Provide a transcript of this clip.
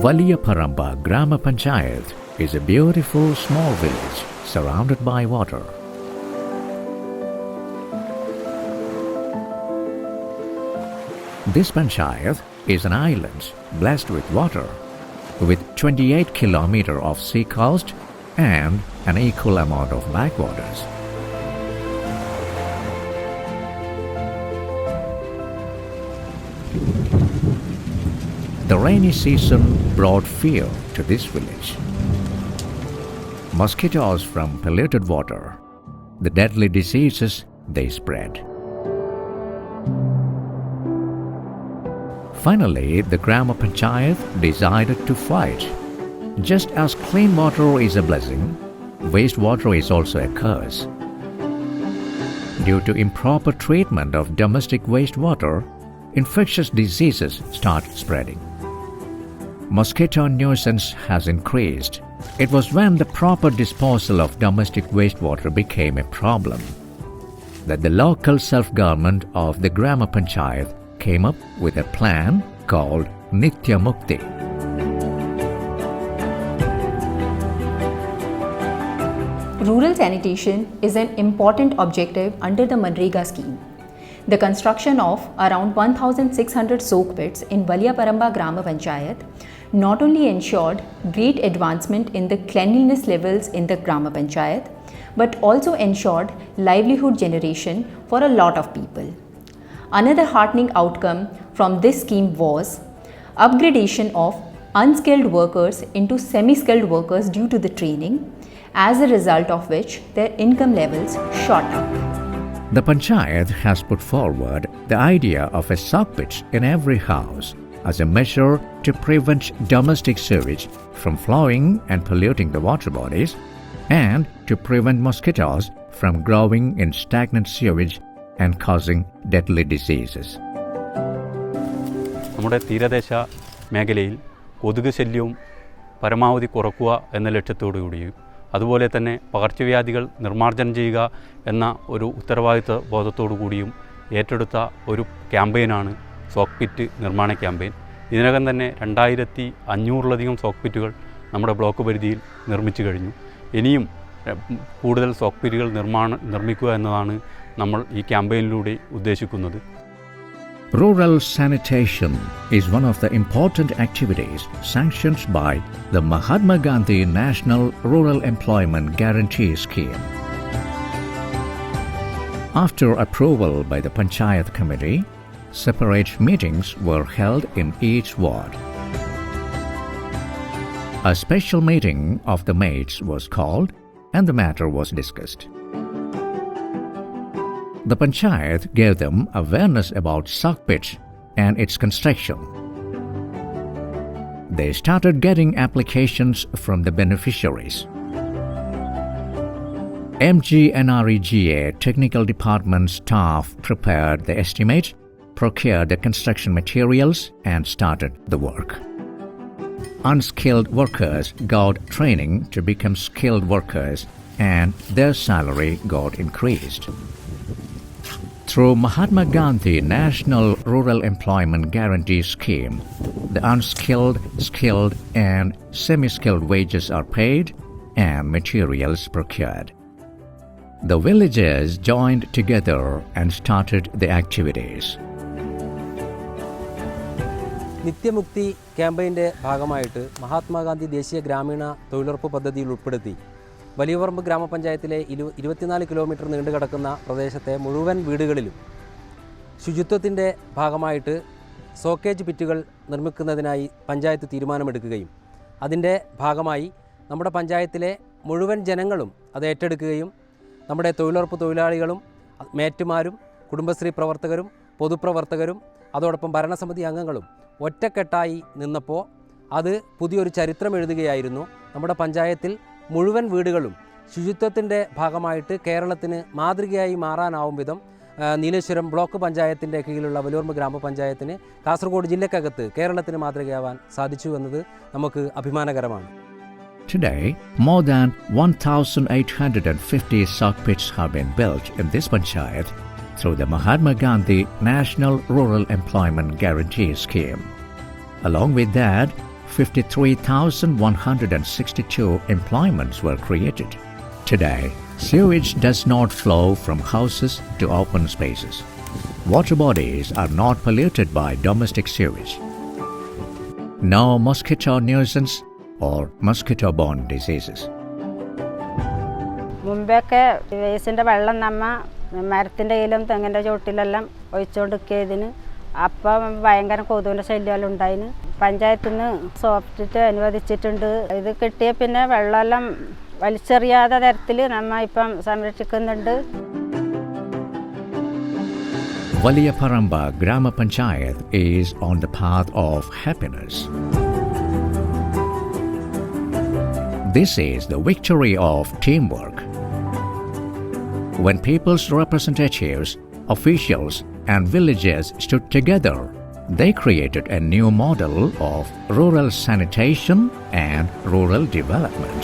Valiyaparamba Grama Panchayat is a beautiful small village surrounded by water. This panchayat is an island blessed with water, with 28 km of sea coast and an equal amount of backwaters. The rainy season brought fear to this village. Mosquitoes from polluted water, the deadly diseases they spread. Finally, the Grama Panchayat decided to fight. Just as clean water is a blessing, wastewater is also a curse. Due to improper treatment of domestic wastewater, infectious diseases start spreading. Mosquito nuisance has increased. It was when the proper disposal of domestic wastewater became a problem that the local self-government of the Grama Panchayat came up with a plan called Nitya Mukti. Rural sanitation is an important objective under the Manrega scheme. The construction of around 1,600 soak pits in Valiyaparamba Grama Panchayat not only ensured great advancement in the cleanliness levels in the Grama Panchayat, but also ensured livelihood generation for a lot of people. Another heartening outcome from this scheme was upgradation of unskilled workers into semi-skilled workers due to the training, as a result of which their income levels shot up. The Panchayat has put forward the idea of a sock pit in every house as a measure to prevent domestic sewage from flowing and polluting the water bodies, and to prevent mosquitoes from growing in stagnant sewage and causing deadly diseases. നമ്മുടെ തീരദേശ മേഖലയിൽ കൊതുക് ശല്യവും പരമാവധി കുറയ്ക്കുക എന്ന ലക്ഷ്യത്തോടു കൂടിയും അതുപോലെ തന്നെ പകർച്ചവ്യാധികൾ നിർമ്മാർജ്ജനം ചെയ്യുക എന്ന ഒരു ഉത്തരവാദിത്വ ബോധത്തോടു കൂടിയും ഏറ്റെടുത്ത ഒരു ക്യാമ്പയിനാണ് സോക്ക് പിറ്റ് നിർമ്മാണ ക്യാമ്പയിൻ. ഇതിനകം തന്നെ 2500-ലധികം സോക്ക് പിറ്റുകൾ നമ്മുടെ ബ്ലോക്ക് പരിധിയിൽ നിർമ്മിച്ചു കഴിഞ്ഞു. ഇനിയും കൂടുതൽ സോക്ക് പിറ്റുകൾ നിർമ്മിക്കുക എന്നതാണ് നമ്മൾ ഈ ക്യാമ്പയിനിലൂടെ ഉദ്ദേശിക്കുന്നത്. Rural sanitation is one of the important activities sanctioned by the Mahatma Gandhi National Rural Employment Guarantee Scheme. After approval by the Panchayat Committee, separate meetings were held in each ward. A special meeting of the mates was called and the matter was discussed. The Panchayat gave them awareness about sock pits and its construction. They started getting applications from the beneficiaries. MGNREGA Technical Department staff prepared the estimates, procured the construction materials and started the work. Unskilled workers got training to become skilled workers and their salary got increased. Through Mahatma Gandhi National Rural Employment Guarantee Scheme, the unskilled, skilled and semi-skilled wages are paid and materials procured. The villagers joined together and started the activities. നിത്യമുക്തി ക്യാമ്പയിൻ്റെ ഭാഗമായിട്ട് മഹാത്മാഗാന്ധി ദേശീയ ഗ്രാമീണ തൊഴിലുറപ്പ് പദ്ധതിയിൽ ഉൾപ്പെടുത്തി വലിയപറമ്പ് ഗ്രാമപഞ്ചായത്തിലെ 24 kilometre നീണ്ടു കിടക്കുന്ന പ്രദേശത്തെ മുഴുവൻ വീടുകളിലും ശുചിത്വത്തിൻ്റെ ഭാഗമായിട്ട് സോക്കേജ് പിറ്റുകൾ നിർമ്മിക്കുന്നതിനായി പഞ്ചായത്ത് തീരുമാനമെടുക്കുകയും അതിൻ്റെ ഭാഗമായി നമ്മുടെ പഞ്ചായത്തിലെ മുഴുവൻ ജനങ്ങളും അത് ഏറ്റെടുക്കുകയും നമ്മുടെ തൊഴിലുറപ്പ് തൊഴിലാളികളും മേറ്റുമാരും കുടുംബശ്രീ പ്രവർത്തകരും പൊതുപ്രവർത്തകരും അതോടൊപ്പം ഭരണസമിതി അംഗങ്ങളും ഒറ്റക്കെട്ടായി നിന്നപ്പോൾ അത് പുതിയൊരു ചരിത്രം എഴുതുകയായിരുന്നു. നമ്മുടെ പഞ്ചായത്തിൽ മുഴുവൻ വീടുകളും ശുചിത്വത്തിൻ്റെ ഭാഗമായിട്ട് കേരളത്തിന് മാതൃകയായി മാറാനാവും വിധം നീലേശ്വരം ബ്ലോക്ക് പഞ്ചായത്തിൻ്റെ കീഴിലുള്ള വലിയപറമ്പ് ഗ്രാമപഞ്ചായത്തിന് കാസർഗോഡ് ജില്ലക്കകത്ത് കേരളത്തിന് മാതൃകയാവാൻ സാധിച്ചു എന്നത് നമുക്ക് അഭിമാനകരമാണ്. Today, more than 1,850 sock pits have been built in this panchayat through the Mahatma Gandhi National Rural Employment Guarantee Scheme. Along with that, 53,162 employments were created. Today, sewage does not flow from houses to open spaces. Water bodies are not polluted by domestic sewage. No mosquito nuisance or mosquito-borne diseases. മുമ്പൊക്കെ വേസ്റ്റിൻ്റെ വെള്ളം നമ്മ മരത്തിൻ്റെ കയ്യിലും തെങ്ങിൻ്റെ ചുവട്ടിലെല്ലാം ഒഴിച്ചുകൊണ്ടിരിക്കുക ഇതിന്. അപ്പം ഭയങ്കര കൊതുവിൻ്റെ ശല്യമെല്ലാം ഉണ്ടായിന്. പഞ്ചായത്തിൽ നിന്ന് സോഫ്റ്റ് അനുവദിച്ചിട്ടുണ്ട്. ഇത് കിട്ടിയ പിന്നെ വെള്ളമെല്ലാം വലിച്ചെറിയാത്ത തരത്തിൽ നമ്മ ഇപ്പം സംരക്ഷിക്കുന്നുണ്ട്. Valiya Paramba Grama Panchayat is on the path of happiness. This is the victory of teamwork. When people's representatives, officials, and villagers stood together, they created a new model of rural sanitation and rural development.